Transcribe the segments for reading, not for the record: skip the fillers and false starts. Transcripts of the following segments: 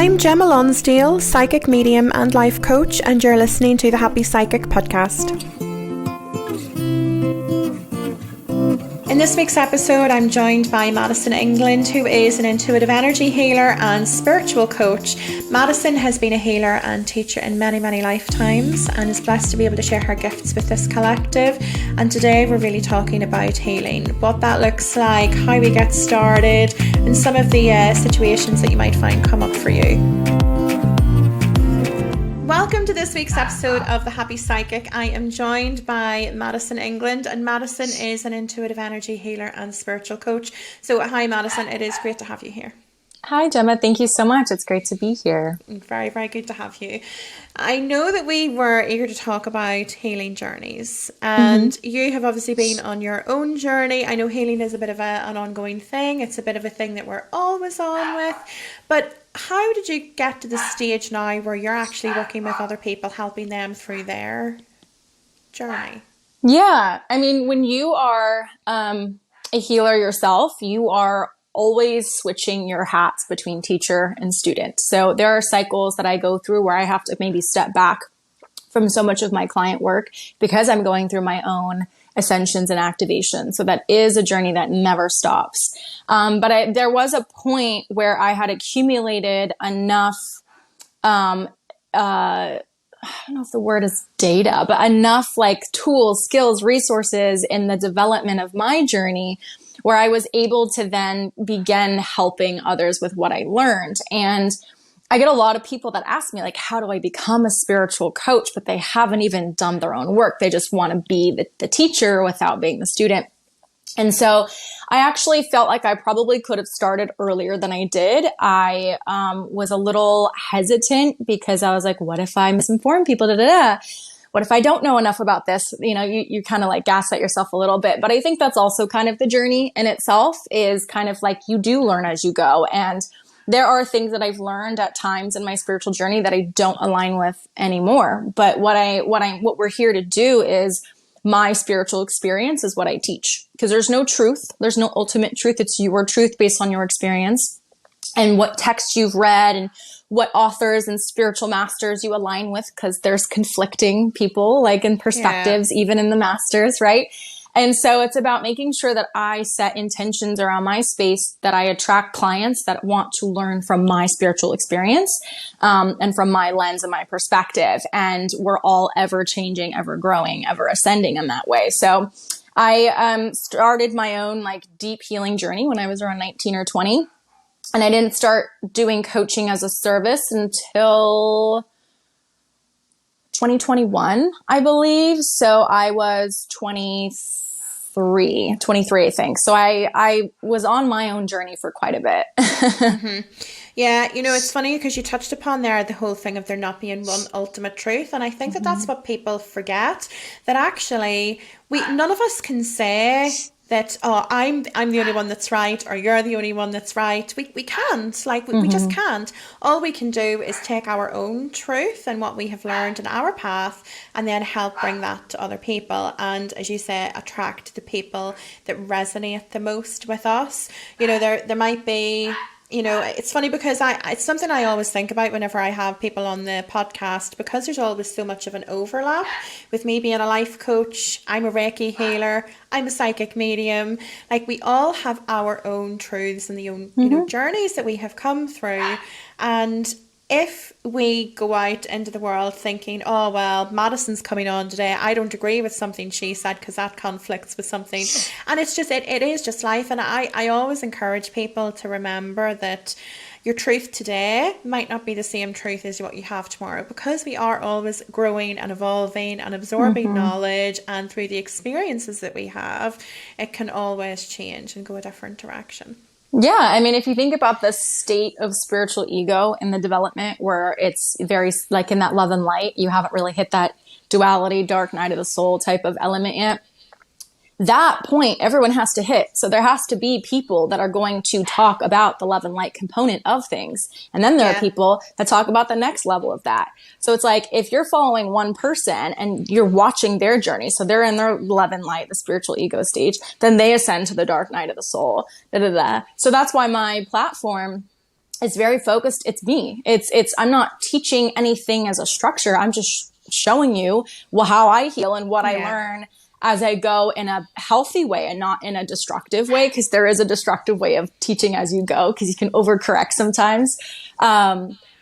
I'm Gemma Lonsdale, psychic medium and life coach, and you're listening to the Happy Psychic podcast. In this week's episode, I'm joined by Madison England, who is an intuitive energy healer and spiritual coach. Madison has been a healer and teacher in many, many lifetimes and is blessed to be able to share her gifts with this collective. And today we're really talking about healing, what that looks like, how we get started, and some of the situations that you might find come up for you. Welcome to this week's episode of The Happy Psychic. I am joined by Madison England, and Madison is an intuitive energy healer and spiritual coach. So hi Madison, it is great to have you here. Hi Gemma, thank you so much. It's great to be here. Very, very good to have you. I know that we were eager to talk about healing journeys, and you have obviously been on your own journey. I know healing is a bit of an ongoing thing. It's a bit of a thing that we're always on with, but how did you get to the stage now where you're actually working with other people, helping them through their journey? Yeah, I mean, when you are a healer yourself, you are always switching your hats between teacher and student. So there are cycles that I go through where I have to maybe step back from so much of my client work because I'm going through my own ascensions and activations. So that is a journey that never stops. But there was a point where I had accumulated enough, I don't know if the word is data, but enough like tools, skills, resources in the development of my journey where I was able to then begin helping others with what I learned. And I get a lot of people that ask me, like, how do I become a spiritual coach? But they haven't even done their own work. They just want to be the teacher without being the student. And so I actually felt like I probably could have started earlier than I did. I was a little hesitant because I was like, what if I misinform people? What if I don't know enough about this? You know, you kind of like gaslight yourself a little bit. But I think that's also kind of the journey in itself, is kind of like you do learn as you go. And there are things that I've learned at times in my spiritual journey that I don't align with anymore. But what we're here to do is my spiritual experience is what I teach, because there's no truth. There's no ultimate truth. It's your truth based on your experience and what text you've read and what authors and spiritual masters you align with, because there's conflicting people like in perspectives, even in the masters, right? And so it's about making sure that I set intentions around my space, that I attract clients that want to learn from my spiritual experience and from my lens and my perspective. And we're all ever changing, ever growing, ever ascending in that way. So I started my own like deep healing journey when I was around 19 or 20. And I didn't start doing coaching as a service until 2021, I believe. So I was 23, I think. So I was on my own journey for quite a bit. Yeah, you know, it's funny because you touched upon there the whole thing of there not being one ultimate truth. And I think that that's what people forget, that actually none of us can say that, oh, I'm the only one that's right, or you're the only one that's right. We can't, like, we just can't. All we can do is take our own truth and what we have learned in our path and then help bring that to other people. And as you say, attract the people that resonate the most with us. You know, there might be, you know, it's funny because it's something I always think about whenever I have people on the podcast, because there's always so much of an overlap with me being a life coach. I'm a Reiki healer. I'm a psychic medium. Like, we all have our own truths and the own, you know, journeys that we have come through. And if we go out into the world thinking, oh, well, Madison's coming on today, I don't agree with something she said because that conflicts with something. And it's just, it is just life. And I always encourage people to remember that your truth today might not be the same truth as what you have tomorrow, because we are always growing and evolving and absorbing knowledge. And through the experiences that we have, it can always change and go a different direction. Yeah, I mean, if you think about the state of spiritual ego in the development, where it's very like in that love and light, you haven't really hit that duality, dark night of the soul type of element yet. That point everyone has to hit. So there has to be people that are going to talk about the love and light component of things. And then there are people that talk about the next level of that. So it's like, if you're following one person and you're watching their journey, so they're in their love and light, the spiritual ego stage, then they ascend to the dark night of the soul. So that's why my platform it's very focused. It's me. I'm not teaching anything as a structure. I'm just showing you how I heal and what I learn as I go in a healthy way and not in a destructive way. Cause there is a destructive way of teaching as you go, cause you can overcorrect sometimes.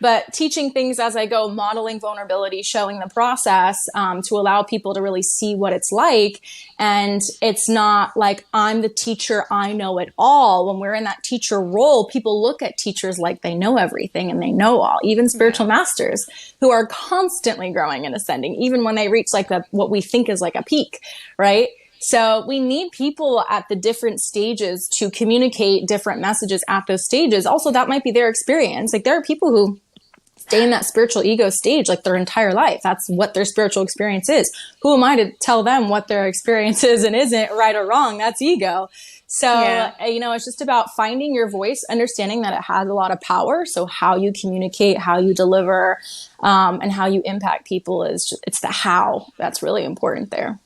But teaching things as I go, modeling vulnerability, showing the process, to allow people to really see what it's like. And it's not like I'm the teacher, I know it all. When we're in that teacher role, people look at teachers like they know everything and they know all, even spiritual masters who are constantly growing and ascending, even when they reach like what we think is like a peak, right? So we need people at the different stages to communicate different messages at those stages. Also, that might be their experience. Like there are people who stay in that spiritual ego stage like their entire life. That's what their spiritual experience is. Who am I to tell them what their experience is and isn't, right or wrong? That's ego. So, it's just about finding your voice, understanding that it has a lot of power. So how you communicate, how you deliver, and how you impact people it's the how that's really important there.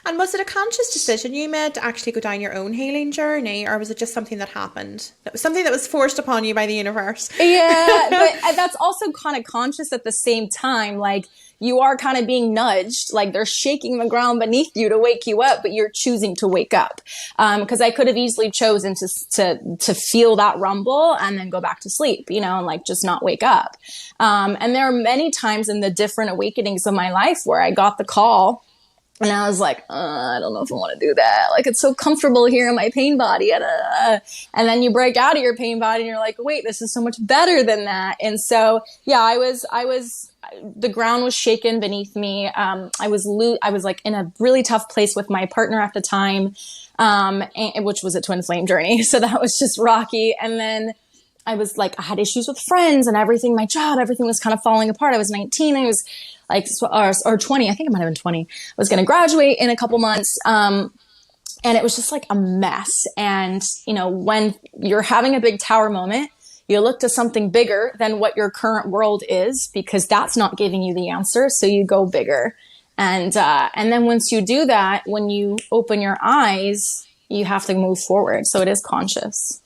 And was it a conscious decision you made to actually go down your own healing journey, or was it just something that happened? That was something that was forced upon you by the universe? Yeah, but that's also kind of conscious at the same time. Like you are kind of being nudged, like they're shaking the ground beneath you to wake you up, but you're choosing to wake up. Because I could have easily chosen to feel that rumble and then go back to sleep, and like just not wake up. And there are many times in the different awakenings of my life where I got the call. And I was like, I don't know if I want to do that. Like, it's so comfortable here in my pain body. And then you break out of your pain body and you're like, wait, this is so much better than that. And so, the ground was shaken beneath me. I was like in a really tough place with my partner at the time, which was a twin flame journey. So that was just rocky. And then I was like, I had issues with friends and everything, my job, everything was kind of falling apart. I was 19. I was like, or 20, I think I might have been 20. I was going to graduate in a couple months. And it was just like a mess. And, when you're having a big tower moment, you look to something bigger than what your current world is, because that's not giving you the answer. So you go bigger. And then once you do that, when you open your eyes, you have to move forward. So it is conscious.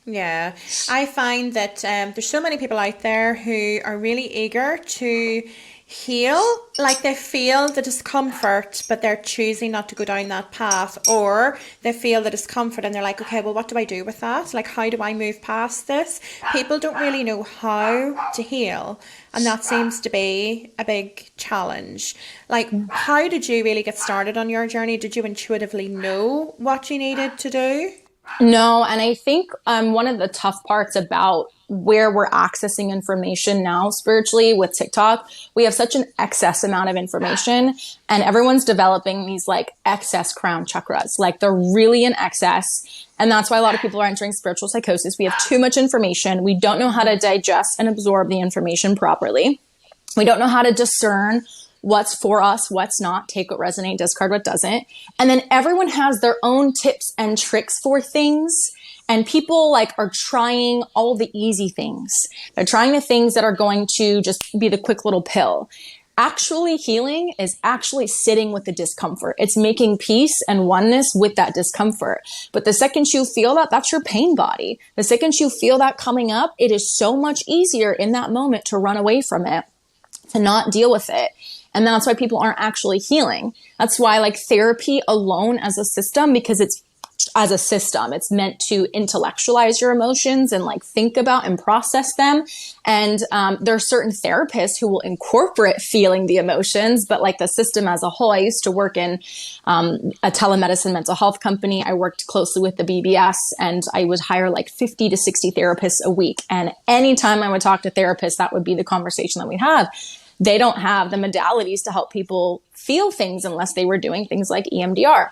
Yeah, I find that there's so many people out there who are really eager to heal, like they feel the discomfort, but they're choosing not to go down that path, or they feel the discomfort and they're like, okay, well, what do I do with that? Like, how do I move past this? People don't really know how to heal, and that seems to be a big challenge. Like, how did you really get started on your journey? Did you intuitively know what you needed to do? No, and I think one of the tough parts about where we're accessing information now spiritually with TikTok, we have such an excess amount of information, and everyone's developing these like excess crown chakras. Like they're really in excess. And that's why a lot of people are entering spiritual psychosis. We have too much information. We don't know how to digest and absorb the information properly. We don't know how to discern what's for us, what's not, take what resonates, discard what doesn't. And then everyone has their own tips and tricks for things. And people like are trying all the easy things. They're trying the things that are going to just be the quick little pill. Actually healing is actually sitting with the discomfort. It's making peace and oneness with that discomfort. But the second you feel that, that's your pain body. The second you feel that coming up, it is so much easier in that moment to run away from it, to not deal with it. And that's why people aren't actually healing. That's why like therapy alone as a system, because it's meant to intellectualize your emotions and like think about and process them. And there are certain therapists who will incorporate feeling the emotions, but like the system as a whole. I used to work in a telemedicine mental health company. I worked closely with the BBS, and I would hire like 50 to 60 therapists a week. And anytime I would talk to therapists, that would be the conversation that we'd have. They don't have the modalities to help people feel things unless they were doing things like EMDR.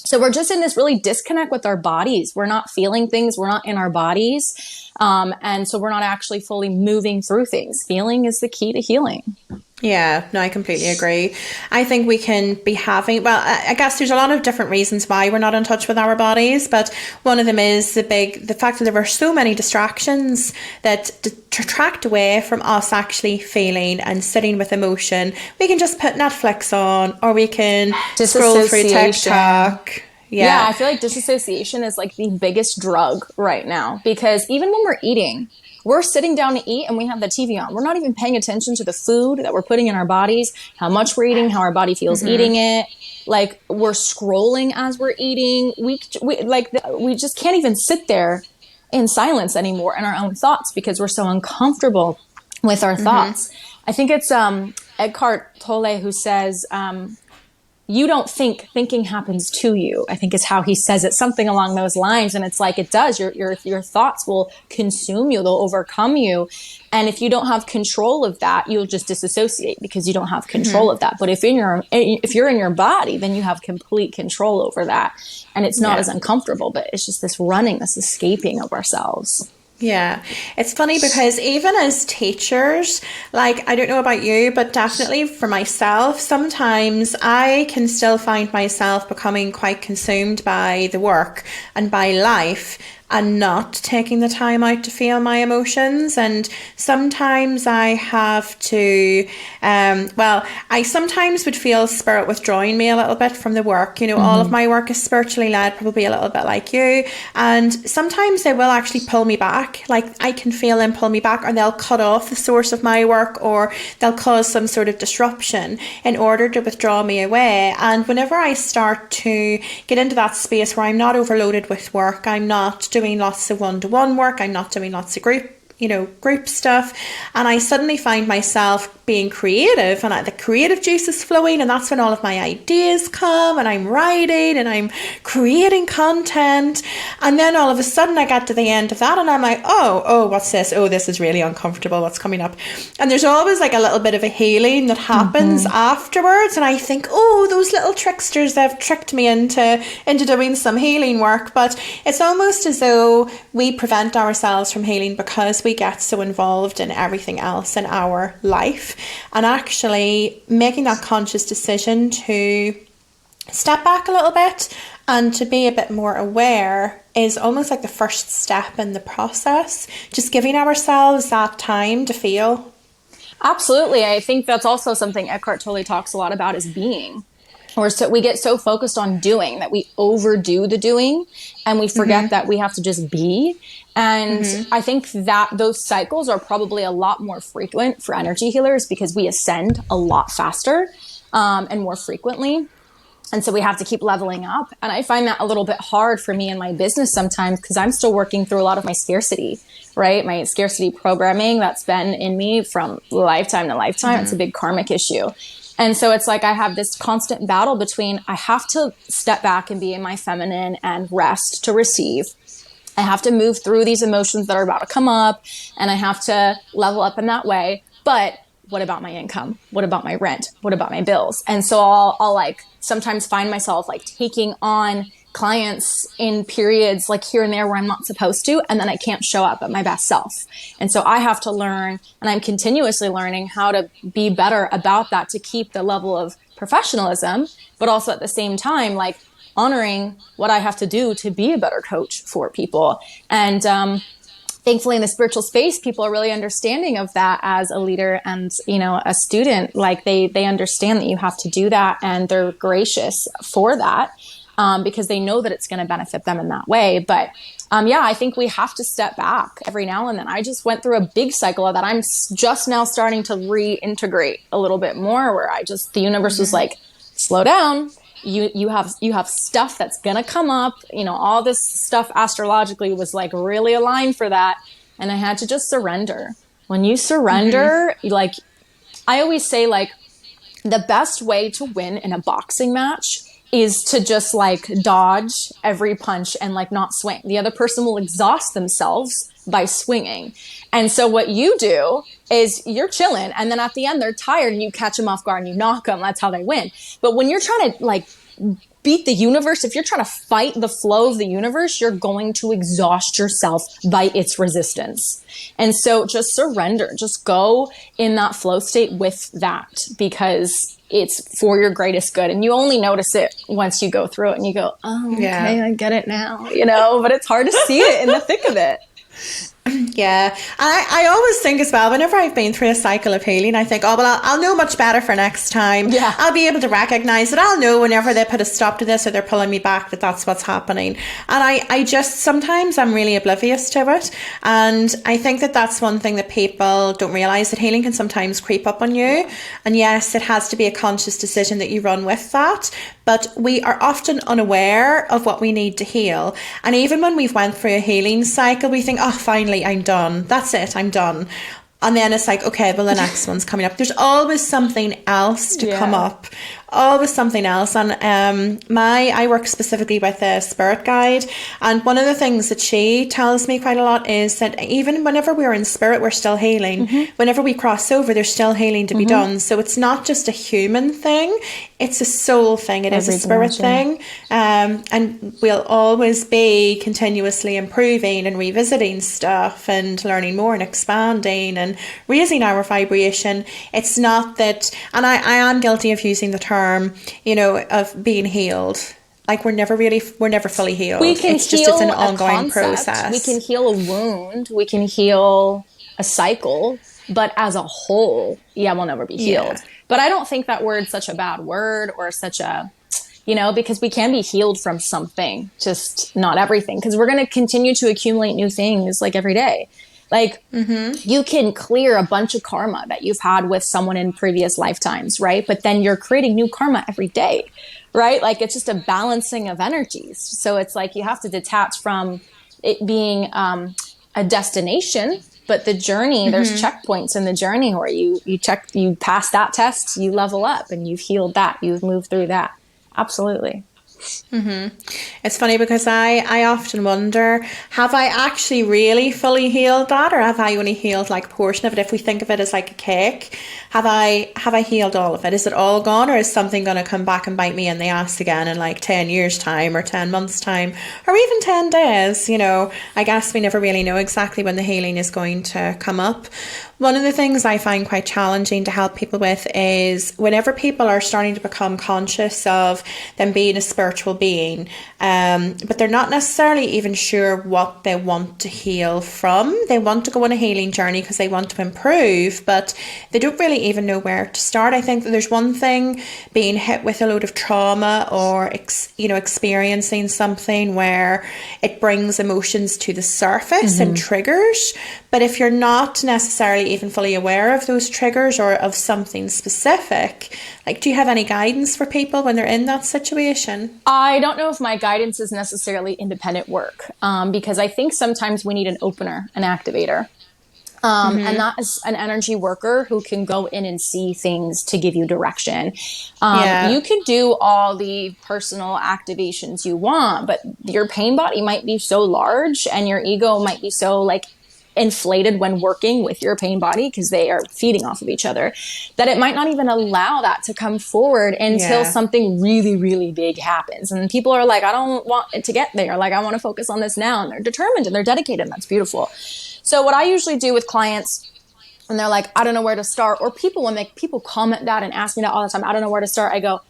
So we're just in this really disconnect with our bodies. We're not feeling things. We're not in our bodies. And so we're not actually fully moving through things. Feeling is the key to healing. Yeah, no, I completely agree. I think we can be having, well, I guess there's a lot of different reasons why we're not in touch with our bodies, but one of them is the fact that there were so many distractions that detract away from us actually feeling and sitting with emotion. We can just put Netflix on, or we can scroll through TikTok. Yeah, I feel like disassociation is like the biggest drug right now, because even when we're eating, we're sitting down to eat and we have the TV on. We're not even paying attention to the food that we're putting in our bodies, how much we're eating, how our body feels eating it. Like, we're scrolling as we're eating. We just can't even sit there in silence anymore in our own thoughts because we're so uncomfortable with our thoughts. I think it's Eckhart Tolle who says, you don't think, thinking happens to you, I think is how he says it, something along those lines. And it's like, it does. Your thoughts will consume you. They'll overcome you. And if you don't have control of that, you'll just disassociate because you don't have control of that. But if you're in your body, then you have complete control over that. And it's not as uncomfortable, but it's just this running, this escaping of ourselves. Yeah, it's funny because even as teachers, like, I don't know about you, but definitely for myself, sometimes I can still find myself becoming quite consumed by the work and by life and not taking the time out to feel my emotions. And sometimes I have to, I sometimes would feel spirit withdrawing me a little bit from the work. You know, all of my work is spiritually led, probably a little bit like you. And sometimes they will actually pull me back. Like, I can feel them pull me back, or they'll cut off the source of my work, or they'll cause some sort of disruption in order to withdraw me away. And whenever I start to get into that space where I'm not overloaded with work, I'm not doing lots of one-to-one work, I'm not doing lots of group stuff, and I suddenly find myself being creative, and the creative juice is flowing, and that's when all of my ideas come, and I'm writing and I'm creating content. And then all of a sudden I got to the end of that and I'm like, oh, what's this? Oh, this is really uncomfortable. What's coming up? And there's always like a little bit of a healing that happens afterwards, and I think, oh, those little tricksters, they've tricked me into doing some healing work. But it's almost as though we prevent ourselves from healing because we get so involved in everything else in our life. And actually making that conscious decision to step back a little bit and to be a bit more aware is almost like the first step in the process. Just giving ourselves that time to feel. Absolutely. I think that's also something Eckhart Tolle talks a lot about, is being. We get so focused on doing that we overdo the doing, and we forget that we have to just be. And I think that those cycles are probably a lot more frequent for energy healers because we ascend a lot faster and more frequently. And so we have to keep leveling up. And I find that a little bit hard for me in my business sometimes because I'm still working through a lot of my scarcity, right? My scarcity programming that's been in me from lifetime to lifetime. It's a big karmic issue. And so it's like I have this constant battle between I have to step back and be in my feminine and rest to receive. I have to move through these emotions that are about to come up, and I have to level up in that way. But what about my income? What about my rent? What about my bills? And so I'll like sometimes find myself like taking on clients in periods like here and there where I'm not supposed to, and then I can't show up at my best self. And so I have to learn, and I'm continuously learning how to be better about that to keep the level of professionalism, but also at the same time, like honoring what I have to do to be a better coach for people. And thankfully in the spiritual space, people are really understanding of that as a leader and, you know, a student. Like they understand that you have to do that, and they're gracious for that. Because they know that it's going to benefit them in that way. But I think we have to step back every now and then. I just went through a big cycle of that. I'm just now starting to reintegrate a little bit more, where the universe was like, slow down. You have stuff that's going to come up. You know, all this stuff astrologically was like really aligned for that. And I had to just surrender. When you surrender, like I always say, like the best way to win in a boxing match is to just like dodge every punch and like not swing. The other person will exhaust themselves by swinging. And so what you do is you're chilling, and then at the end they're tired and you catch them off guard and you knock them. That's how they win. But when you're trying to like beat the universe, if you're trying to fight the flow of the universe, you're going to exhaust yourself by its resistance. And so just surrender, just go in that flow state with that, because it's for your greatest good. And you only notice it once you go through it and you go, oh, okay, I get it now, you know, but it's hard to see it in the thick of it. Yeah, I always think as well, whenever I've been through a cycle of healing, I think, oh, well, I'll know much better for next time. Yeah. I'll be able to recognize it. I'll know whenever they put a stop to this or they're pulling me back that that's what's happening. And I just, sometimes I'm really oblivious to it. And I think that that's one thing that people don't realize, that healing can sometimes creep up on you. And yes, it has to be a conscious decision that you run with that. But we are often unaware of what we need to heal. And even when we've went through a healing cycle, we think, oh, finally, I'm done. That's it. I'm done. And then it's like, okay, well, the next one's coming up. There's always something else to come up. Always something else. And I work specifically with a spirit guide. And one of the things that she tells me quite a lot is that even whenever we're in spirit, we're still healing. Whenever we cross over, there's still healing to be done. So it's not just a human thing. It's a soul thing. It is a spirit thing. And we'll always be continuously improving and revisiting stuff and learning more and expanding and raising our vibration. It's not that, and I am guilty of using the term, of being healed. Like we're never fully healed. We can it's an ongoing process. We can heal a wound. We can heal a cycle. But as a whole, we'll never be healed. Yeah. But I don't think that word's such a bad word or such a, because we can be healed from something, just not everything. Because we're going to continue to accumulate new things like every day. Like you can clear a bunch of karma that you've had with someone in previous lifetimes, right? But then you're creating new karma every day, right? Like it's just a balancing of energies. So it's like you have to detach from it being a destination, but the journey, there's checkpoints in the journey where you pass that test, you level up and you've healed that, you've moved through that. Absolutely. It's funny because I often wonder, have I actually really fully healed that, or have I only healed like a portion of it? If we think of it as like a cake, have I healed all of it? Is it all gone, or is something going to come back and bite me in the ass again in like 10 years time or 10 months time or even 10 days? I guess we never really know exactly when the healing is going to come up. One of the things I find quite challenging to help people with is whenever people are starting to become conscious of them being a spiritual being, but they're not necessarily even sure what they want to heal from. They want to go on a healing journey because they want to improve, but they don't really even know where to start. I think that there's one thing being hit with a load of trauma or experiencing something where it brings emotions to the surface and triggers. But if you're not necessarily even fully aware of those triggers or of something specific, like, do you have any guidance for people when they're in that situation? I don't know if my guidance is necessarily independent work, because I think sometimes we need an opener, an activator. And that is an energy worker who can go in and see things to give you direction. You can do all the personal activations you want, but your pain body might be so large and your ego might be so inflated when working with your pain body, because they are feeding off of each other, that it might not even allow that to come forward until something really, really big happens. And people are like, I don't want it to get there. Like, I want to focus on this now. And they're determined and they're dedicated. And that's beautiful. So what I usually do with clients, and they're like, I don't know where to start, or when people comment that and ask me that all the time, I don't know where to start. I go,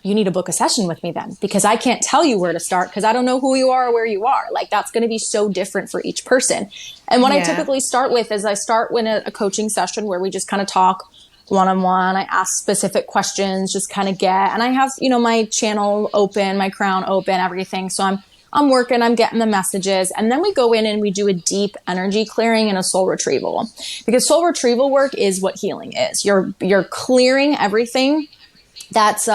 you need to book a session with me then, because I can't tell you where to start because I don't know who you are or where you are. Like, that's going to be so different for each person. And what I typically start with is I start with a coaching session where we just kind of talk one-on-one. I ask specific questions, just kind of and I have, my channel open, my crown open, everything. So I'm working, I'm getting the messages. And then we go in and we do a deep energy clearing and a soul retrieval, because soul retrieval work is what healing is. You're clearing everything that's,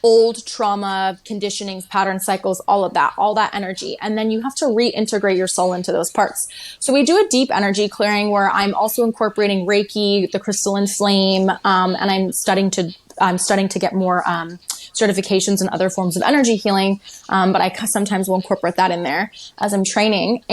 old trauma, conditionings, pattern cycles, all that energy. And then you have to reintegrate your soul into those parts. So we do a deep energy clearing where I'm also incorporating Reiki, the crystalline flame, and I'm starting to get more certifications and other forms of energy healing. But I sometimes will incorporate that in there as I'm training.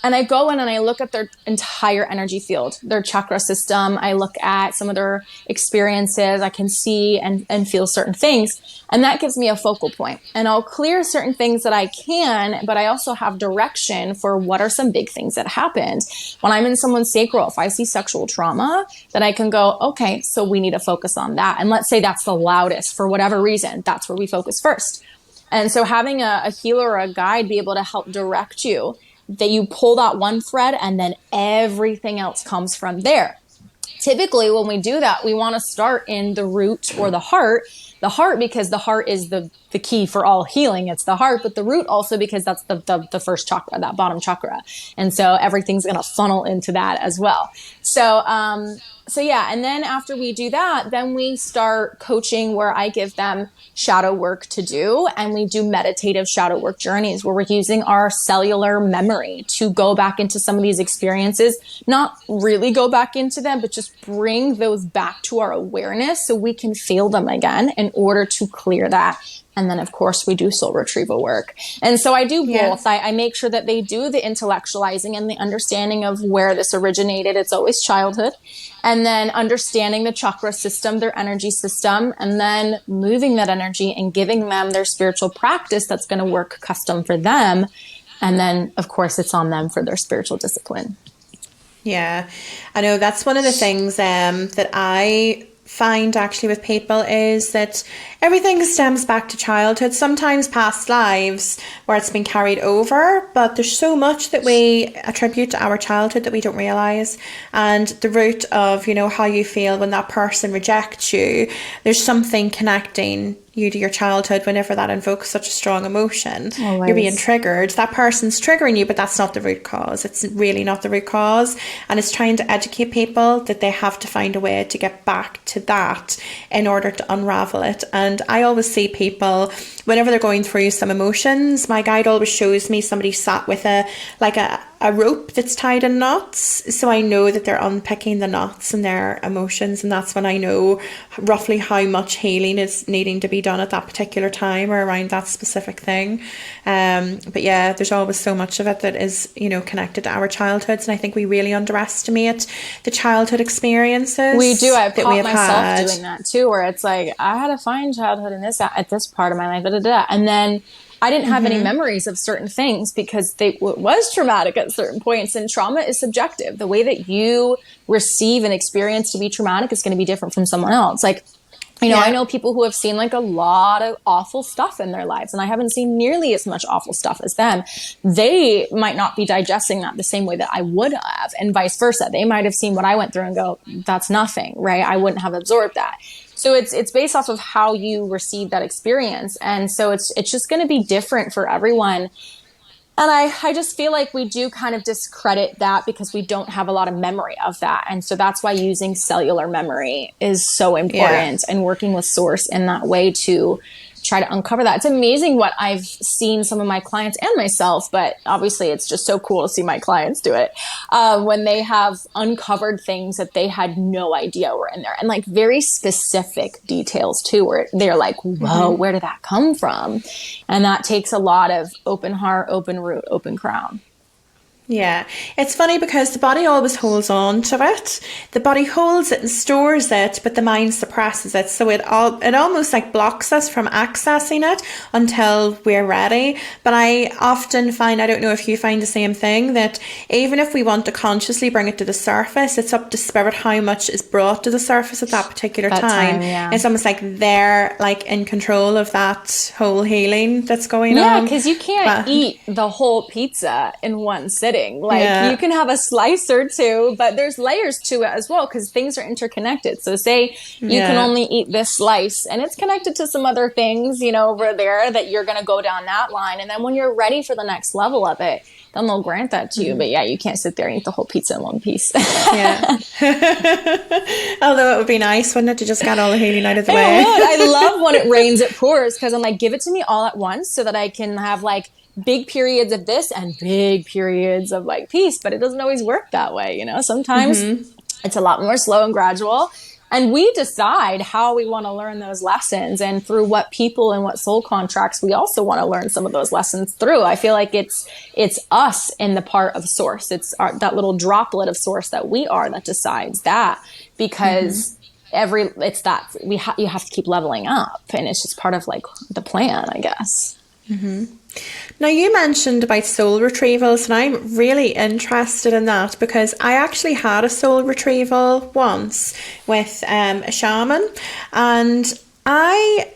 And I go in and I look at their entire energy field, their chakra system. I look at some of their experiences. I can see and feel certain things. And that gives me a focal point. And I'll clear certain things that I can, but I also have direction for what are some big things that happened. When I'm in someone's sacral, if I see sexual trauma, then I can go, okay, so we need to focus on that. And let's say that's the loudest for whatever reason. That's where we focus first. And so having a healer or a guide be able to help direct you that you pull that one thread and then everything else comes from there. Typically, when we do that, we want to start in the root or the heart. The heart, because the heart is the key for all healing. It's the heart, but the root also because that's the first chakra, that bottom chakra. And so everything's going to funnel into that as well. So yeah. And then after we do that, then we start coaching where I give them shadow work to do. And we do meditative shadow work journeys where we're using our cellular memory to go back into some of these experiences, not really go back into them, but just bring those back to our awareness so we can feel them again in order to clear that. And then, of course, we do soul retrieval work. And so I do both. Yes. I make sure that they do the intellectualizing and the understanding of where this originated. It's always childhood. And then understanding the chakra system, their energy system, and then moving that energy and giving them their spiritual practice that's going to work custom for them. And then, of course, it's on them for their spiritual discipline. Yeah, I know that's one of the things that I find actually with people is that everything stems back to childhood, sometimes past lives where it's been carried over, but there's so much that we attribute to our childhood that we don't realize. And the root of, you know, how you feel when that person rejects you, there's something connecting you to your childhood whenever that invokes such a strong emotion. Always. You're being triggered. That person's triggering you, but that's not the root cause. It's really not the root cause. And it's trying to educate people that they have to find a way to get back to that in order to unravel it. And I always see people, whenever they're going through some emotions, my guide always shows me somebody sat with a rope that's tied in knots. So I know that they're unpicking the knots in their emotions. And that's when I know roughly how much healing is needing to be done at that particular time or around that specific thing. But yeah, there's always so much of it that is, you know, connected to our childhoods. And I think we really underestimate the childhood experiences. We do. I've that caught we have myself had. doing that too, where it's like, I had to find childhood in this, at this part of my life, and then I didn't have any memories of certain things because it was traumatic at certain points, and trauma is subjective. The way that you receive an experience to be traumatic is going to be different from someone else. Like, you know, I know people who have seen like a lot of awful stuff in their lives, and I haven't seen nearly as much awful stuff as them. They might not be digesting that the same way that I would have, and vice versa. They might have seen what I went through and go, that's nothing, right? I wouldn't have absorbed that. So it's based off of how you receive that experience. And so it's just going to be different for everyone. And I just feel like we do kind of discredit that because we don't have a lot of memory of that. And so that's why using cellular memory is so important, and working with source in that way to try to uncover that. It's amazing what I've seen some of my clients and myself, but obviously it's just so cool to see my clients do it when they have uncovered things that they had no idea were in there, and like very specific details too, where they're like, whoa, where did that come from? And that takes a lot of open heart, open root, open crown. Yeah, it's funny because the body always holds on to it. The body holds it and stores it, but the mind suppresses it. So it almost like blocks us from accessing it until we're ready. But I often find, I don't know if you find the same thing, that even if we want to consciously bring it to the surface, it's up to spirit how much is brought to the surface at that particular time. It's almost like they're like in control of that whole healing that's going on. Yeah, because you can't eat the whole pizza in one sitting. Like you can have a slice or two, but there's layers to it as well because things are interconnected. So say you can only eat this slice and it's connected to some other things, you know, over there that you're going to go down that line. And then when you're ready for the next level of it, then they'll grant that to you. But yeah, you can't sit there and eat the whole pizza in one piece. Although it would be nice, wouldn't it, to just get all the healing out of the way? I love when it rains, it pours, because I'm like, give it to me all at once so that I can have like big periods of this and big periods of like peace. But it doesn't always work that way, you know. Sometimes it's a lot more slow and gradual, and we decide how we want to learn those lessons and through what people and what soul contracts we also want to learn some of those lessons through. I feel like it's us in the part of source. It's that little droplet of source that we are that decides that, because you have to keep leveling up, and it's just part of like the plan, I guess. Now, you mentioned about soul retrievals, and I'm really interested in that because I actually had a soul retrieval once with a shaman, and I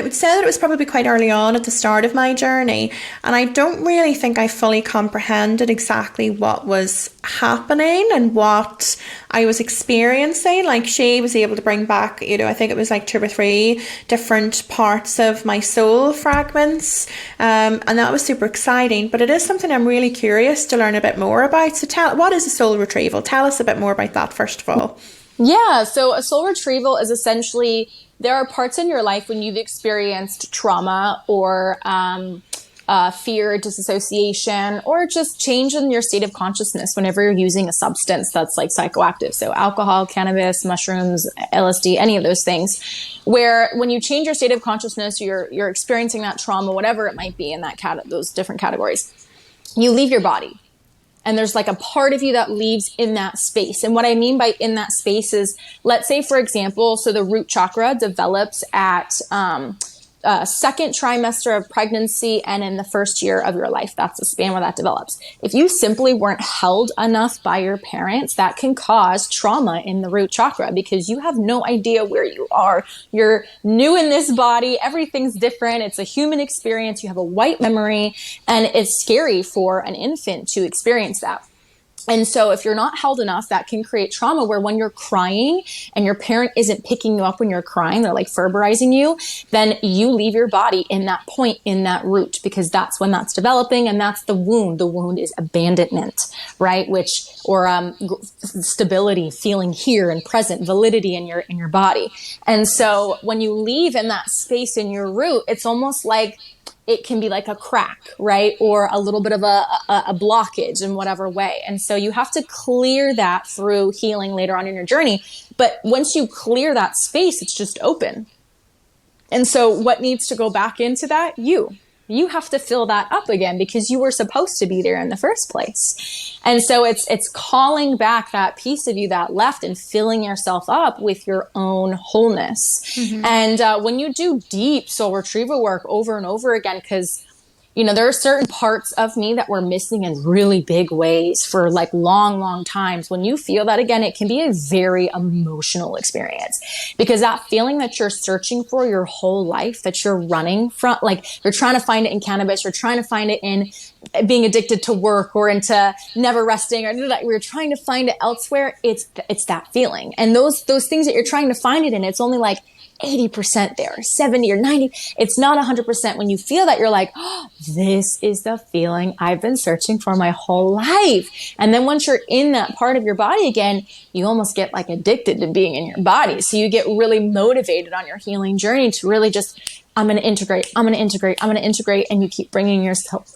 would say that it was probably quite early on at the start of my journey, and I don't really think I fully comprehended exactly what was happening and what I was experiencing. Like, she was able to bring back, I think it was like 2 or 3 different parts of my soul fragments, and that was super exciting. But it is something I'm really curious to learn a bit more about. So, what is a soul retrieval? Tell us a bit more about that first of all. Yeah, so a soul retrieval is essentially, there are parts in your life when you've experienced trauma or fear, disassociation, or just change in your state of consciousness whenever you're using a substance that's like psychoactive. So alcohol, cannabis, mushrooms, LSD, any of those things, where when you change your state of consciousness, you're experiencing that trauma, whatever it might be in that those different categories, you leave your body. And there's like a part of you that leaves in that space. And what I mean by in that space is, let's say, for example, so the root chakra develops at second trimester of pregnancy and in the first year of your life. That's the span where that develops. If you simply weren't held enough by your parents, that can cause trauma in the root chakra because you have no idea where you are. You're new in this body. Everything's different. It's a human experience. You have a white memory, and it's scary for an infant to experience that. And so if you're not held enough, that can create trauma where when you're crying and your parent isn't picking you up when you're crying, they're like ferberizing you, then you leave your body in that point, in that root, because that's when that's developing. And that's the wound. The wound is abandonment, right? Or stability, feeling here and present, validity in your body. And so when you leave in that space in your root, it's almost like, it can be like a crack, right? Or a little bit of a blockage in whatever way. And so you have to clear that through healing later on in your journey. But once you clear that space, it's just open. And so what needs to go back into that? You have to fill that up again because you were supposed to be there in the first place. And so it's calling back that piece of you that left and filling yourself up with your own wholeness. Mm-hmm. And when you do deep soul retrieval work over and over again, because there are certain parts of me that were missing in really big ways for like long, long times. When you feel that again, it can be a very emotional experience because that feeling that you're searching for your whole life, that you're running from, like you're trying to find it in cannabis, you're trying to find it in being addicted to work or into never resting, or that we're trying to find it elsewhere. It's that feeling. And those things that you're trying to find it in, it's only like 80% there, 70 or 90. It's not 100%. When you feel that, you're like, oh, this is the feeling I've been searching for my whole life. And then once you're in that part of your body again, you almost get like addicted to being in your body. So you get really motivated on your healing journey to really just, I'm going to integrate. And you keep bringing yourself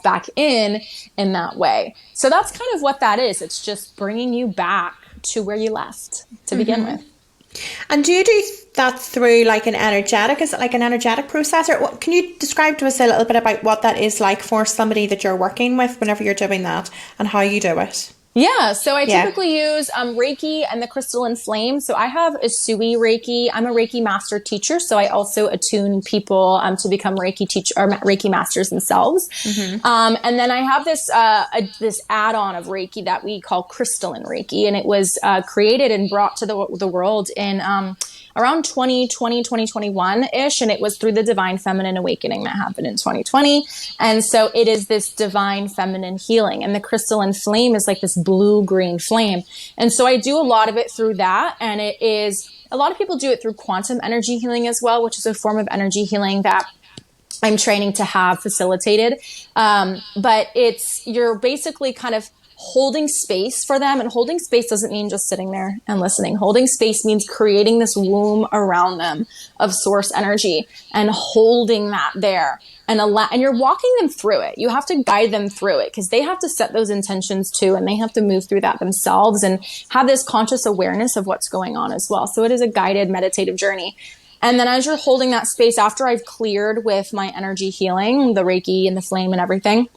back in that way. So that's kind of what that is. It's just bringing you back to where you left to begin with. And do you do that through like an energetic? Is it like an energetic process? Or can you describe to us a little bit about what that is like for somebody that you're working with whenever you're doing that and how you do it? Yeah, so I typically use Reiki and the crystalline flame. So I have a Sui Reiki. I'm a Reiki master teacher, so I also attune people to become Reiki teacher or Reiki masters themselves. Mm-hmm. And then I have this this add-on of Reiki that we call crystalline Reiki, and it was created and brought to the world in around 2020, 2021-ish, and it was through the Divine Feminine Awakening that happened in 2020. And so it is this divine feminine healing, and the crystalline flame is like this blue-green flame. And so I do a lot of it through that, and it is, a lot of people do it through quantum energy healing as well, which is a form of energy healing that I'm training to have facilitated. But you're basically kind of holding space for them. And holding space doesn't mean just sitting there and listening. Holding space means creating this womb around them of source energy and holding that there and you're walking them through it. You have to guide them through it because they have to set those intentions too. And they have to move through that themselves and have this conscious awareness of what's going on as well. So it is a guided meditative journey. And then as you're holding that space, after I've cleared with my energy healing, the Reiki and the flame and everything,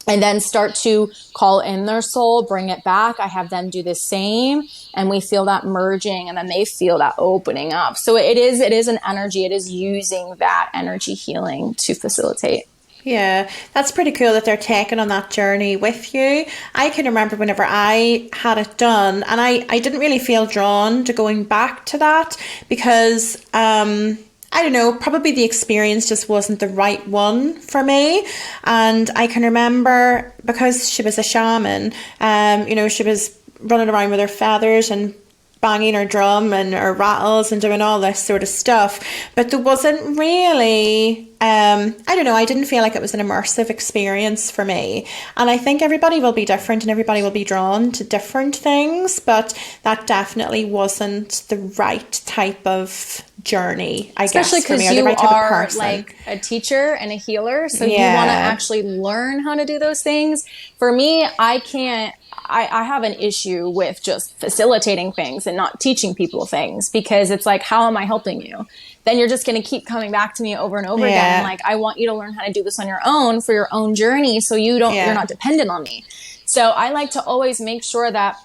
and then start to call in their soul, bring it back. I have them do the same, and we feel that merging, and then they feel that opening up. So it is an energy. It is using that energy healing to facilitate. Yeah, that's pretty cool that they're taking on that journey with you. I can remember whenever I had it done, and I didn't really feel drawn to going back to that because I don't know, probably the experience just wasn't the right one for me. And I can remember because she was a shaman, she was running around with her feathers and banging her drum and her rattles and doing all this sort of stuff, but there wasn't really I don't know, I didn't feel like it was an immersive experience for me. And I think everybody will be different and everybody will be drawn to different things, but that definitely wasn't the right type of journey, I Especially guess, for me, because or the you right type of are person. like a teacher and a healer, so you want to Yeah. actually learn how to do those things. For me, I can't. I have an issue with just facilitating things and not teaching people things, because it's like, how am I helping you? Then you're just going to keep coming back to me over and over again. And Yeah. like, I want you to learn how to do this on your own for your own journey, so you're Yeah. not dependent on me. So I like to always make sure that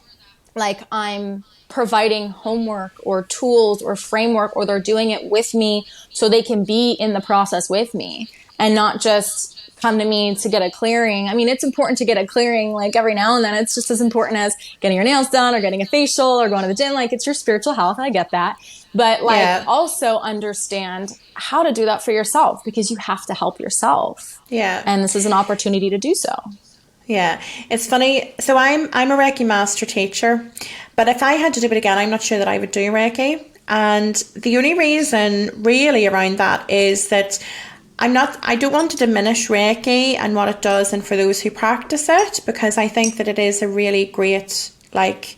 like I'm providing homework or tools or framework, or they're doing it with me so they can be in the process with me and not just come to me to get a clearing. I mean, it's important to get a clearing like every now and then. It's just as important as getting your nails done or getting a facial or going to the gym. Like, it's your spiritual health. I get that. But like, Yeah. also understand how to do that for yourself, because you have to help yourself. Yeah. And this is an opportunity to do so. Yeah, it's funny. So I'm a Reiki master teacher, but if I had to do it again, I'm not sure that I would do Reiki. And the only reason really around that is that I don't want to diminish Reiki and what it does and for those who practice it, because I think that it is a really great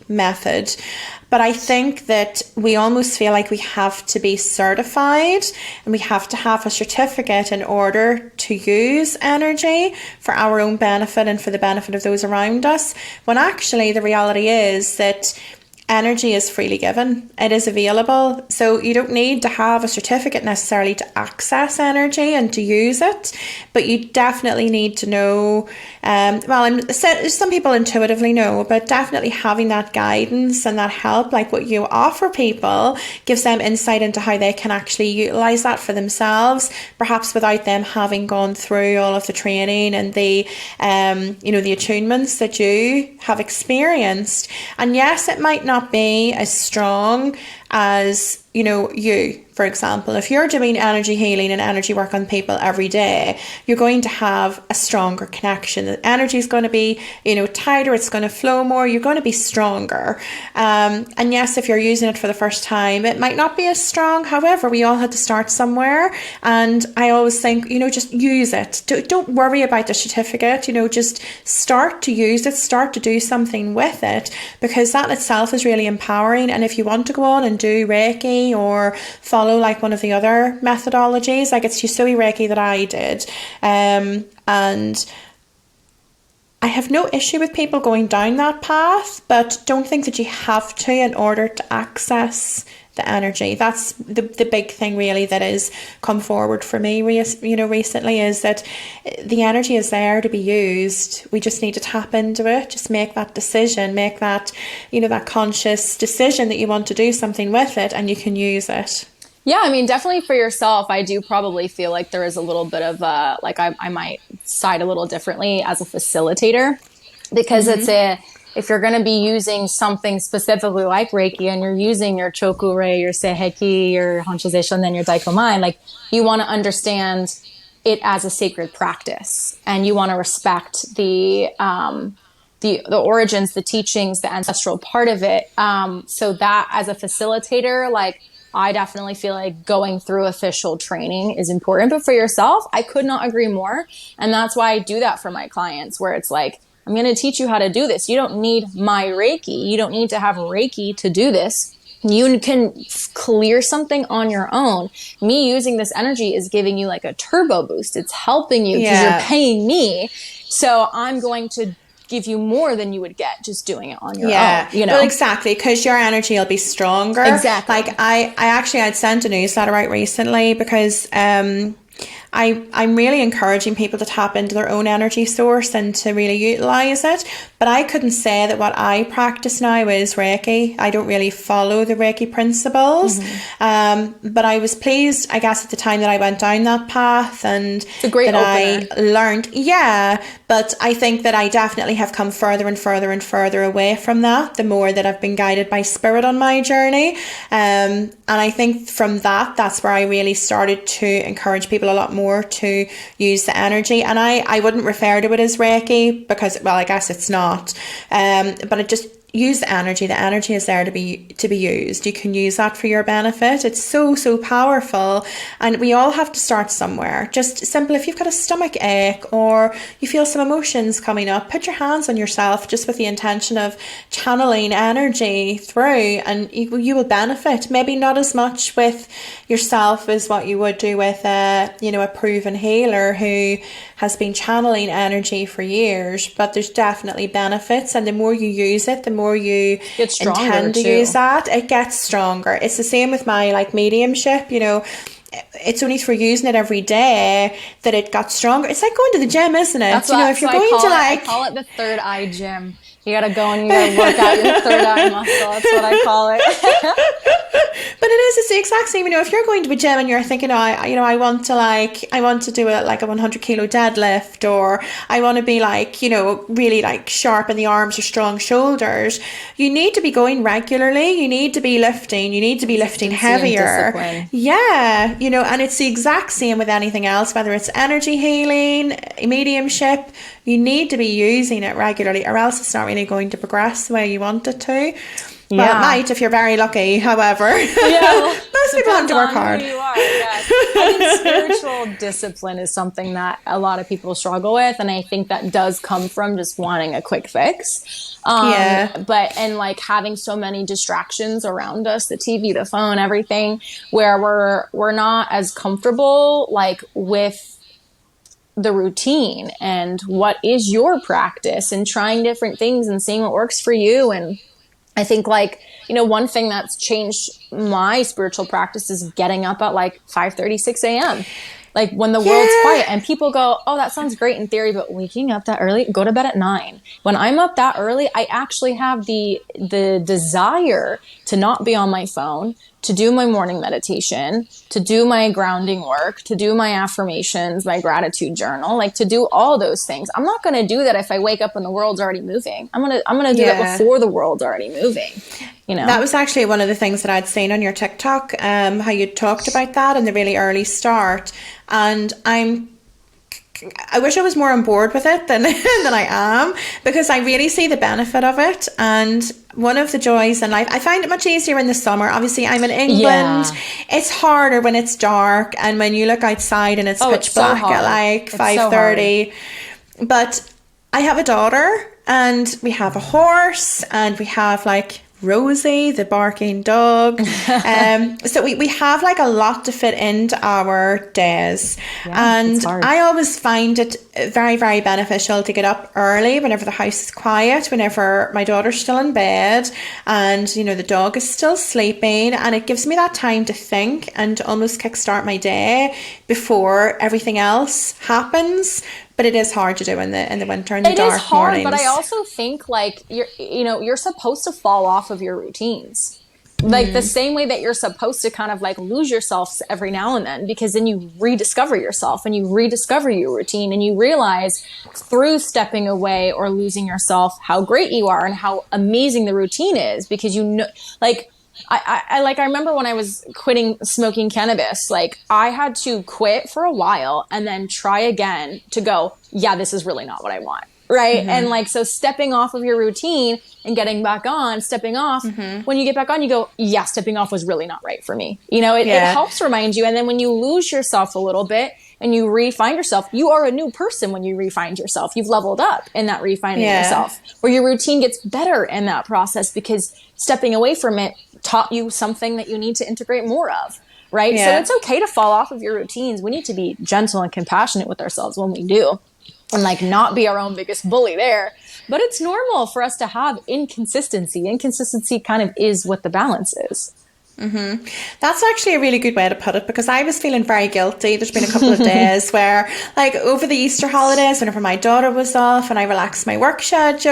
method. But I think that we almost feel like we have to be certified and we have to have a certificate in order to use energy for our own benefit and for the benefit of those around us, when actually the reality is that energy is freely given. It is available. So you don't need to have a certificate necessarily to access energy and to use it, but you definitely need to know, some people intuitively know, but definitely having that guidance and that help, like what you offer people, gives them insight into how they can actually utilize that for themselves, perhaps without them having gone through all of the training and the attunements that you have experienced. And yes, it might not be as strong as you, for example, if you're doing energy healing and energy work on people every day, you're going to have a stronger connection. The energy is going to be, tighter, it's going to flow more, you're going to be stronger. And yes, if you're using it for the first time, it might not be as strong. However, we all had to start somewhere. And I always think, just use it. Don't worry about the certificate, just start to use it, start to do something with it, because that itself is really empowering. And if you want to go on and do Reiki or follow like one of the other methodologies, like it's Yusui Reiki that I did, and I have no issue with people going down that path, but don't think that you have to in order to access the energy. That's the big thing really that has come forward for me recently, is that the energy is there to be used. We just need to tap into it, just make that decision, make that that conscious decision that you want to do something with it, and you can use it. Yeah, I mean, definitely for yourself, I do probably feel like there is a little bit of I might side a little differently as a facilitator, because if you're going to be using something specifically like Reiki and you're using your Chokure, your Seiheki, your Hanshozesho, and then your Daikomai, like, you want to understand it as a sacred practice, and you want to respect the origins, the teachings, the ancestral part of it. So that as a facilitator, like, I definitely feel like going through official training is important. But for yourself, I could not agree more. And that's why I do that for my clients, where it's like, I'm going to teach you how to do this. You don't need my Reiki. You don't need to have Reiki to do this. You can clear something on your own. Me using this energy is giving you like a turbo boost. It's helping you because you're paying me. So I'm going to give you more than you would get just doing it on your own. Well, exactly, because your energy will be stronger. Exactly. Like I actually had sent a newsletter out recently because I'm really encouraging people to tap into their own energy source and to really utilize it. But I couldn't say that what I practice now is Reiki. I don't really follow the Reiki principles. But I was pleased, I guess, at the time that I went down that path, and it's a great that opener. I learned. Yeah, but I think that I definitely have come further and further and further away from that the more that I've been guided by spirit on my journey. And I think from that's where I really started to encourage people a lot more to use the energy. And I wouldn't refer to it as Reiki because, well, I guess it's not. But it just use the energy. The energy is there to be used. You can use that for your benefit. It's so powerful, and we all have to start somewhere. Just simple. If you've got a stomach ache or you feel some emotions coming up, put your hands on yourself just with the intention of channeling energy through, and you will benefit. Maybe not as much with yourself as what you would do with a proven healer who has been channeling energy for years, but there's definitely benefits, and the more you use it, the more you intend to use that, it gets stronger. It's the same with my mediumship. It's only through using it every day that it got stronger. It's like going to the gym, isn't it? If you're going to I call it the third eye gym. You gotta go and you gotta work out your third eye muscle. That's what I call it. But it's the exact same. If you're going to a gym and you're thinking, I want to do a 100 kilo deadlift, or I want to be really sharp in the arms or strong shoulders. You need to be going regularly. You need to be lifting. You need to be lifting heavier. Yeah, and it's the exact same with anything else, whether it's energy healing, mediumship. You need to be using it regularly, or else it's not really going to progress the way you want it to. Well, it might if you're very lucky, however. Most people have to work hard. Who you are, yes. I think spiritual discipline is something that a lot of people struggle with, and I think that does come from just wanting a quick fix. But having so many distractions around us, the TV, the phone, everything, where we're not as comfortable with the routine and what is your practice, and trying different things and seeing what works for you. And I think one thing that's changed my spiritual practice is getting up at 5:30, 6 a.m. When the world's quiet, and people go, oh, that sounds great in theory, but waking up that early, go to bed at 9. When I'm up that early, I actually have the desire to not be on my phone, to do my morning meditation, to do my grounding work, to do my affirmations, my gratitude journal, to do all those things. I'm not going to do that if I wake up and the world's already moving. I'm going to do that before the world's already moving. That was actually one of the things that I'd seen on your TikTok, how you talked about that in the really early start. And I wish I was more on board with it than I am, because I really see the benefit of it. And one of the joys in life, I find it much easier in the summer. Obviously, I'm in England. It's harder when it's dark and when you look outside and it's pitch black at 5:30. But I have a daughter, and we have a horse, and we have Rosie, the barking dog. So we have a lot to fit into our days. And I always find it very, very beneficial to get up early whenever the house is quiet, whenever my daughter's still in bed and, the dog is still sleeping. And it gives me that time to think and to almost kickstart my day before everything else happens. But it is hard to do in the winter and the dark mornings. It is hard, but I also think you're supposed to fall off of your routines. The same way that you're supposed to kind of lose yourself every now and then, because then you rediscover yourself and you rediscover your routine, and you realize through stepping away or losing yourself how great you are and how amazing the routine is, because I remember when I was quitting smoking cannabis, I had to quit for a while and then try again to go, yeah, this is really not what I want. Right. Mm-hmm. And so stepping off of your routine and getting back on, stepping off, when you get back on, you go, yeah, stepping off was really not right for me. It helps remind you. And then when you lose yourself a little bit and you re-find yourself, you are a new person when you re-find yourself. You've leveled up in that re-finding yourself, where your routine gets better in that process, because stepping away from it taught you something that you need to integrate more of. Right. So it's okay to fall off of your routines. We need to be gentle and compassionate with ourselves when we do, and not be our own biggest bully there. But it's normal for us to have inconsistency. Inconsistency kind of is what the balance is. That's actually a really good way to put it, because I was feeling very guilty. There's been a couple of days where, like over the Easter holidays, whenever my daughter was off and I relaxed my work schedule,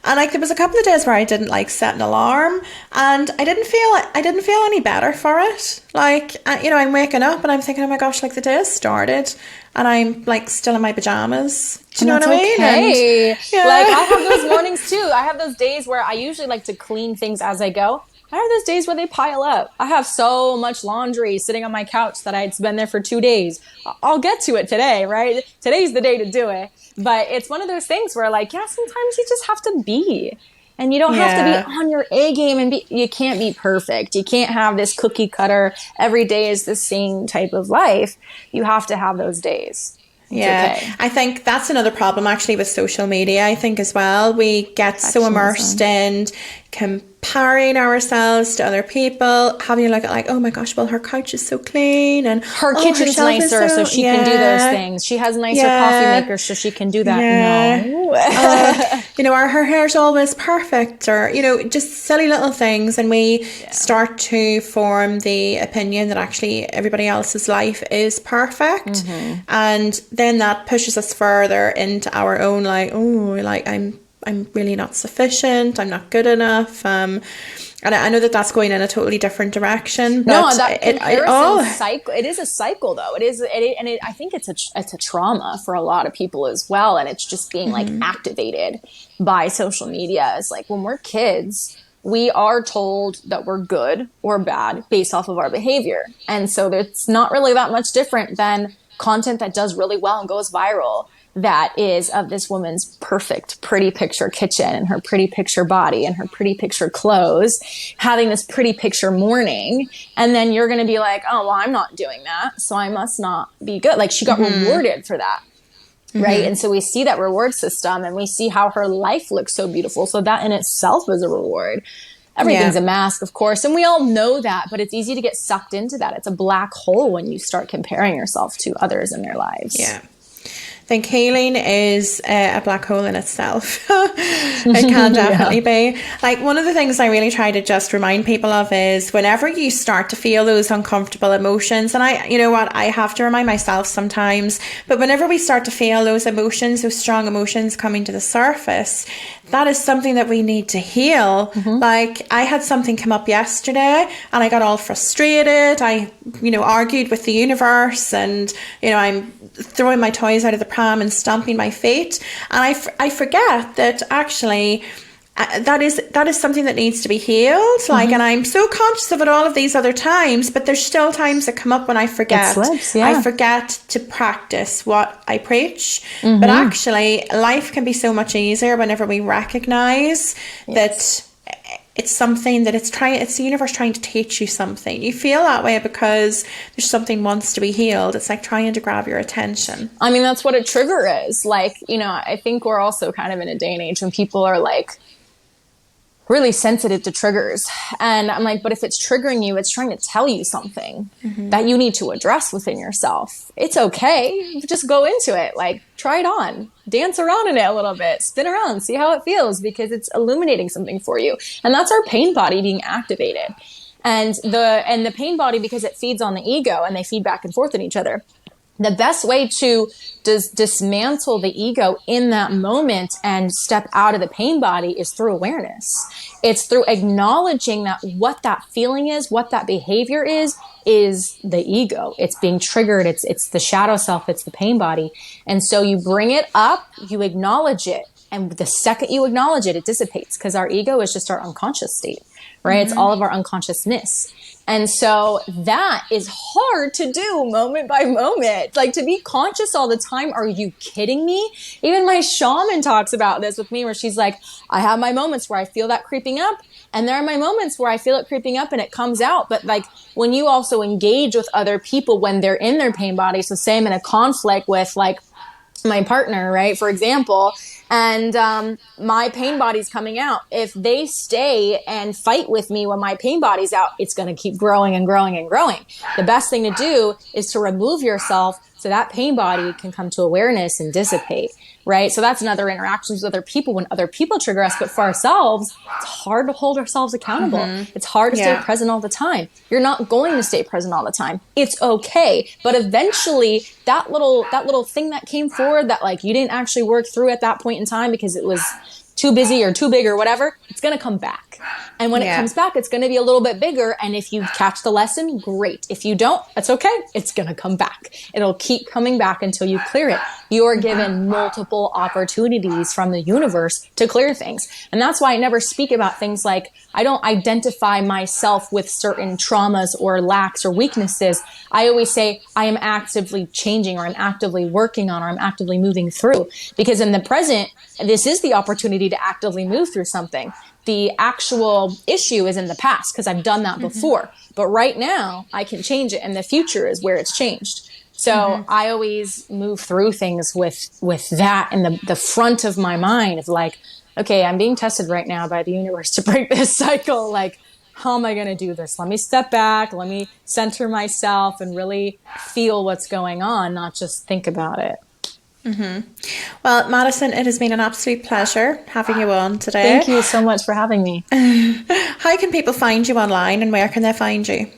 and like there was a couple of days where I didn't like set an alarm, and I didn't feel any better for it. Like I'm waking up and I'm thinking, oh my gosh, like the day has started, and I'm like still in my pajamas. Do you know what I mean? Okay. And, yeah. Like I have those mornings too. I have those days where I usually like to clean things as I go. I have those days where they pile up. I have so much laundry sitting on my couch that I'd been there for 2 days. I'll get to it today, right? Today's the day to do it. But it's one of those things where like, yeah, sometimes you just have to be. And you don't have to be on your A game and you can't be perfect. You can't have this cookie cutter, every day is the same type of life. You have to have those days. Yeah, okay. I think that's another problem actually with social media, I think as well. We get so immersed in comparing ourselves to other people, having a look at like, oh my gosh, well her couch is so clean and her kitchen's nicer so she can do those things. She has nicer coffee makers so she can do that. No. Or her hair's always perfect, or just silly little things, and we start to form the opinion that actually everybody else's life is perfect, and then that pushes us further into our own like, oh, like I'm really not sufficient, I'm not good enough, and I know that that's going in a totally different direction. But no, that comparison cycle. It is a cycle, though. It is, I think it's a trauma for a lot of people as well, and it's just being like activated by social media. It's like when we're kids, we are told that we're good or bad based off of our behavior, and so it's not really that much different than content that does really well and goes viral. That is of this woman's perfect, pretty picture kitchen and her pretty picture body and her pretty picture clothes, having this pretty picture morning. And then you're going to be like, oh, well, I'm not doing that, so I must not be good. Like she got rewarded for that. Right. And so we see that reward system and we see how her life looks so beautiful. So that in itself is a reward. Everything's a mask, of course. And we all know that, but it's easy to get sucked into that. It's a black hole when you start comparing yourself to others in their lives. Yeah. I think healing is a black hole in itself. It can definitely be. Like one of the things I really try to just remind people of is whenever you start to feel those uncomfortable emotions, and I have to remind myself sometimes, but whenever we start to feel those emotions, those strong emotions coming to the surface, that is something that we need to heal. Like I had something come up yesterday and I got all frustrated. I, argued with the universe, and, I'm throwing my toys out of the pram and stomping my feet. And I forget that actually that is something that needs to be healed. Like, and I'm so conscious of it all of these other times, but there's still times that come up when I forget. I forget to practice what I preach. But actually, life can be so much easier whenever we recognize that it's something that it's the universe trying to teach you something. You feel that way because there's something wants to be healed. It's like trying to grab your attention. I mean, that's what a trigger is. Like, I think we're also kind of in a day and age when people are like really sensitive to triggers. And I'm like, but if it's triggering you, it's trying to tell you something that you need to address within yourself. It's okay. Just go into it. Like, try it on. Dance around in it a little bit. Spin around. See how it feels, because it's illuminating something for you. And that's our pain body being activated. And the pain body, because it feeds on the ego and they feed back and forth in each other. The best way to dismantle the ego in that moment and step out of the pain body is through awareness. It's through acknowledging that what that feeling is, what that behavior is the ego. It's being triggered. It's the shadow self. It's the pain body. And so you bring it up, you acknowledge it. And the second you acknowledge it, it dissipates, because our ego is just our unconscious state, right? It's all of our unconsciousness. And so that is hard to do moment by moment. Like, to be conscious all the time. Are you kidding me? Even my shaman talks about this with me, where she's like, I have my moments where I feel that creeping up. And there are my moments where I feel it creeping up and it comes out. But like, when you also engage with other people when they're in their pain body, so say I'm in a conflict with like my partner, right? For example, and my pain body's coming out. If they stay and fight with me when my pain body's out, it's going to keep growing and growing and growing. The best thing to do is to remove yourself so that pain body can come to awareness and dissipate, right? So that's another interactions with other people when other people trigger us. But for ourselves, it's hard to hold ourselves accountable. It's hard to stay present all the time. You're not going to stay present all the time. It's okay. But eventually that little thing that came forward that like you didn't actually work through at that point in time because it was too busy or too big or whatever, it's going to come back. And when it comes back, it's going to be a little bit bigger. And if you catch the lesson, great. If you don't, that's okay. It's going to come back. It'll keep coming back until you clear it. You are given multiple opportunities from the universe to clear things. And that's why I never speak about things like, I don't identify myself with certain traumas or lacks or weaknesses. I always say I am actively changing, or I'm actively working on, or I'm actively moving through. Because in the present, this is the opportunity to actively move through something. The actual issue is in the past because I've done that before. But right now I can change it, and the future is where it's changed. So I always move through things with that in the front of my mind of like, okay, I'm being tested right now by the universe to break this cycle. Like, how am I going to do this? Let me step back. Let me center myself and really feel what's going on, not just think about it. Well, Madison, it has been an absolute pleasure having you on today. Thank you so much for having me. How can people find you online, and where can they find you?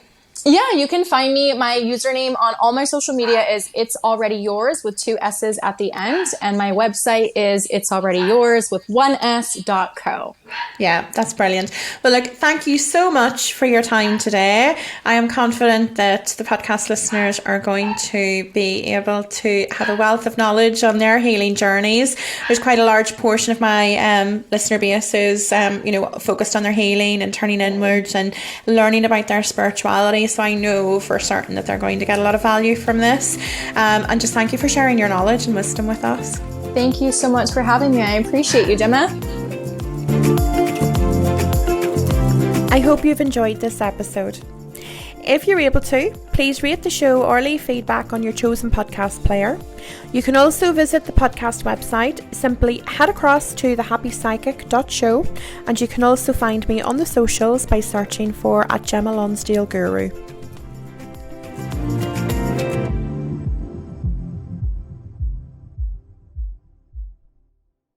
Yeah, you can find me. My username on all my social media is It's Already Yours with 2 S's at the end. And my website is It's Already Yours with 1S.co. Yeah, that's brilliant. Well, look, thank you so much for your time today. I am confident that the podcast listeners are going to be able to have a wealth of knowledge on their healing journeys. There's quite a large portion of my listener base is, focused on their healing and turning inwards and learning about their spirituality. So I know for certain that they're going to get a lot of value from this. And just thank you for sharing your knowledge and wisdom with us. Thank you so much for having me. I appreciate you, Gemma. I hope you've enjoyed this episode. If you're able to, please rate the show or leave feedback on your chosen podcast player. You can also visit the podcast website. Simply head across to thehappypsychic.show, and you can also find me on the socials by searching for @Gemma Lonsdale Guru.